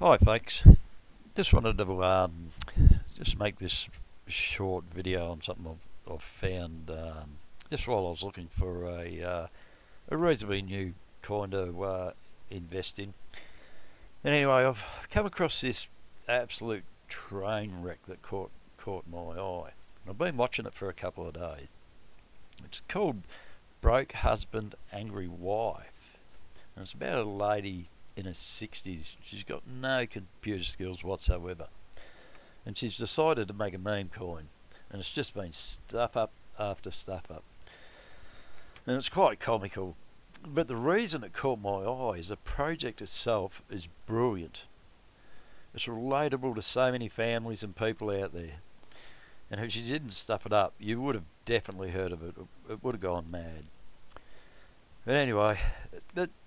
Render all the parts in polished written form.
Hi folks, just wanted to just make this short video on something I've found just while I was looking for a reasonably new coin to invest in. And anyway, I've come across this absolute train wreck that caught my eye. And I've been watching it for a couple of days. It's called Broke Husband, Angry Wife. And it's about a lady in her 60s. She's got no computer skills whatsoever. And she's decided to make a meme coin. And it's just been stuff up after stuff up. And it's quite comical. But the reason it caught my eye is the project itself is brilliant. It's relatable to so many families and people out there. And if she didn't stuff it up, you would have definitely heard of it. It would have gone mad. But anyway,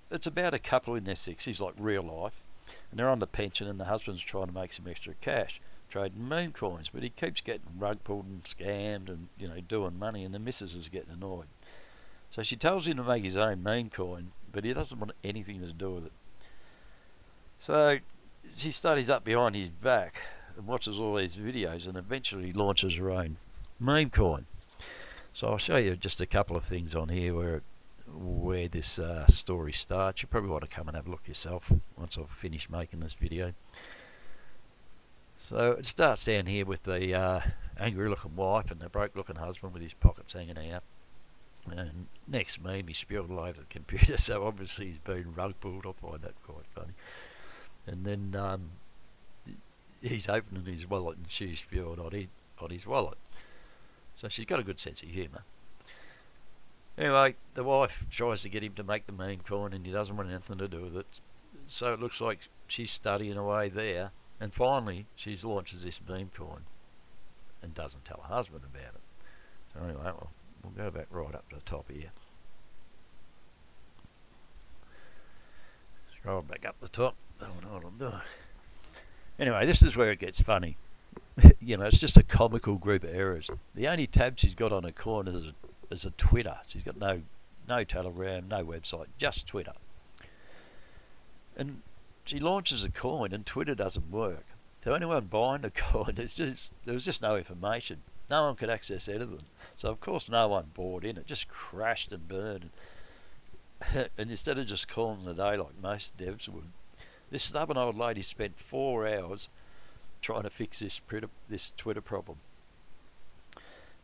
it's about a couple in their 60s, like real life, and they're on the pension, and the husband's trying to make some extra cash, trading meme coins, but he keeps getting rug pulled and scammed and, doing money, and the missus is getting annoyed. So she tells him to make his own meme coin, but he doesn't want anything to do with it. So she studies up behind his back and watches all these videos and eventually launches her own meme coin. So I'll show you just a couple of things on here where this story starts. You probably want to come and have a look yourself once I've finished making this video. So it starts down here with the angry looking wife and the broke looking husband with his pockets hanging out. And next meme, he's spilled all over the computer, so obviously he's been rug pulled. I find that quite funny. And then he's opening his wallet and she's spilled on his wallet. So she's got a good sense of humour. Anyway, the wife tries to get him to make the meme coin and he doesn't want anything to do with it. So it looks like she's studying away there, and finally she launches this meme coin and doesn't tell her husband about it. So anyway, we'll go back right up to the top here. Scroll back up the top. Don't know what I'm doing. Anyway, this is where it gets funny. It's just a comical group of errors. The only tab she's got on her coin is a Twitter. She's got no Telegram, no website, just Twitter. And she launches a coin and Twitter doesn't work. So anyone buying the coin, there was just no information. No one could access anything. So of course no one bought in. It just crashed and burned. And instead of just calling it a day like most devs would, this stubborn old lady spent 4 hours trying to fix this Twitter problem.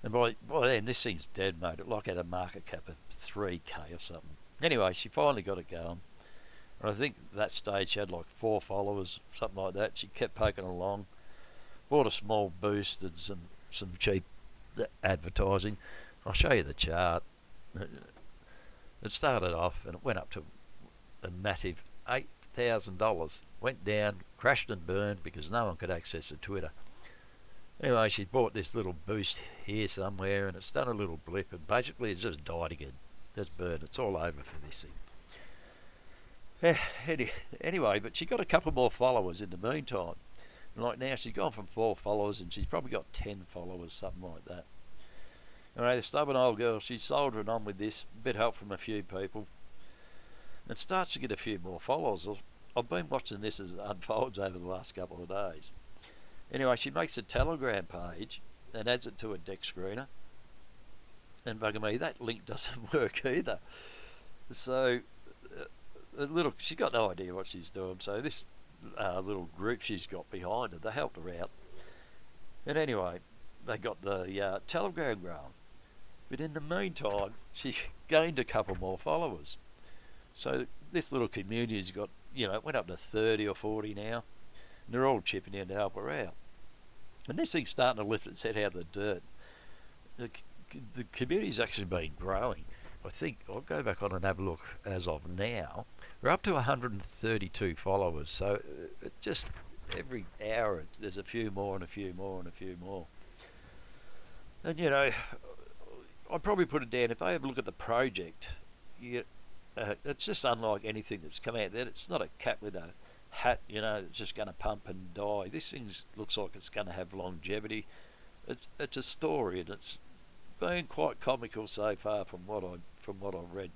And by then, this thing's dead, mate. It like had a market cap of 3k or something. Anyway, she finally got it going. And I think at that stage she had like 4 followers, something like that. She kept poking along, bought a small boost and some cheap advertising. I'll show you the chart. It started off and it went up to a massive $8,000. Went down, crashed and burned because no one could access the Twitter. Anyway, she bought this little boost here somewhere and it's done a little blip and basically it's just died again. It's burned. It's all over for this thing. Anyway, but she got a couple more followers in the meantime. And like now she's gone from 4 followers and she's probably got 10 followers, something like that. Anyway, the stubborn old girl, she's soldiering on with this, a bit help from a few people. And starts to get a few more followers. I've been watching this as it unfolds over the last couple of days. Anyway, she makes a Telegram page and adds it to a deck screener. And bugger me, that link doesn't work either. So, she's got no idea what she's doing. So this little group she's got behind her, they helped her out. And anyway, they got the Telegram going. But in the meantime, she gained a couple more followers. So this little community's got, it went up to 30 or 40 now. And they're all chipping in to help her out. And this thing's starting to lift its head out of the dirt. The community's actually been growing. I think I'll go back on and have a look as of now. We're up to 132 followers. So it just every hour there's a few more and a few more and a few more. And I'd probably put it down, if they have a look at the project, it's just unlike anything that's come out there. It's not a cat with a hat, that's just going to pump and die. This thing looks like it's going to have longevity. It's a story, and it's been quite comical so far from what I've read.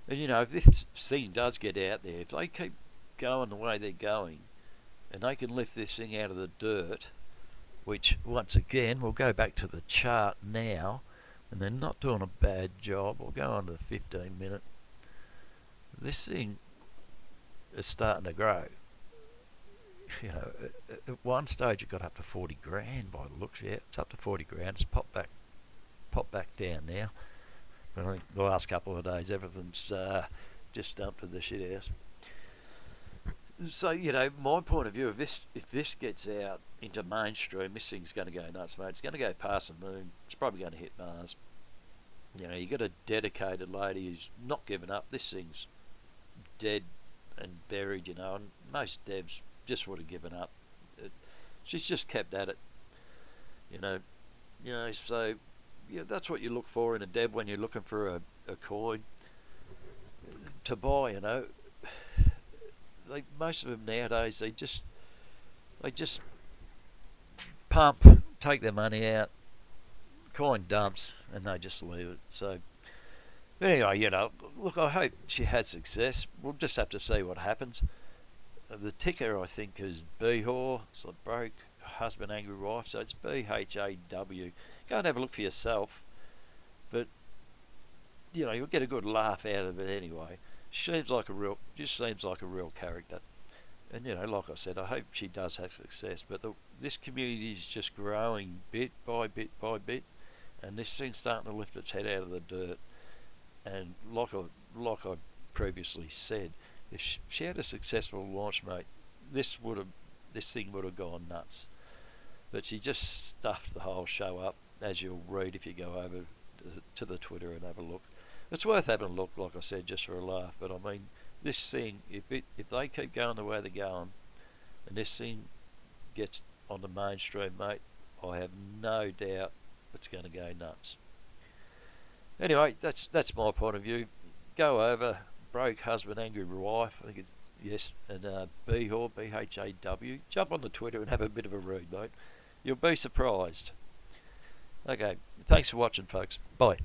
And if this thing does get out there, if they keep going the way they're going, and they can lift this thing out of the dirt, which once again we'll go back to the chart now, and they're not doing a bad job. We'll go on to the 15-minute. This thing is starting to grow. You know, at one stage it got up to 40 grand by the looks. Yeah, it's up to 40 grand. It's popped back down now. But I think the last couple of days everything's just dumped to the shit house. So, you know, my point of view, if this gets out into mainstream, this thing's going to go nuts, mate. It's going to go past the moon. It's probably going to hit Mars. You know, you got a dedicated lady who's not giving up. This thing's dead and buried, you know, and most devs just would have given up. She's just kept at it, you know. So yeah, that's what you look for in a dev when you're looking for a coin to buy, you know. Like most of them nowadays, they just pump, take their money out, coin dumps, and they just leave it. So anyway, you know, look, I hope she has success. We'll just have to see what happens. The ticker, I think, is bhaw. It's like broke husband, angry wife. So it's BHAW. Go and have a look for yourself. But you know, you'll get a good laugh out of it anyway. Just seems like a real character. And you know, like I said, I hope she does have success. But this community is just growing bit by bit by bit, and this thing's starting to lift its head out of the dirt. And like I previously said, if she had a successful launch, mate, this thing would have gone nuts. But she just stuffed the whole show up, as you'll read if you go over to the Twitter and have a look. It's worth having a look, like I said, just for a laugh. But I mean, this thing, if they keep going the way they're going, and this thing gets on the mainstream, mate, I have no doubt it's going to go nuts. Anyway, that's my point of view. Go over, broke husband, angry wife. I think it's yes, and bhaw, BHAW. Jump on the Twitter and have a bit of a read, mate. You'll be surprised. Okay, thanks for watching, folks. Bye.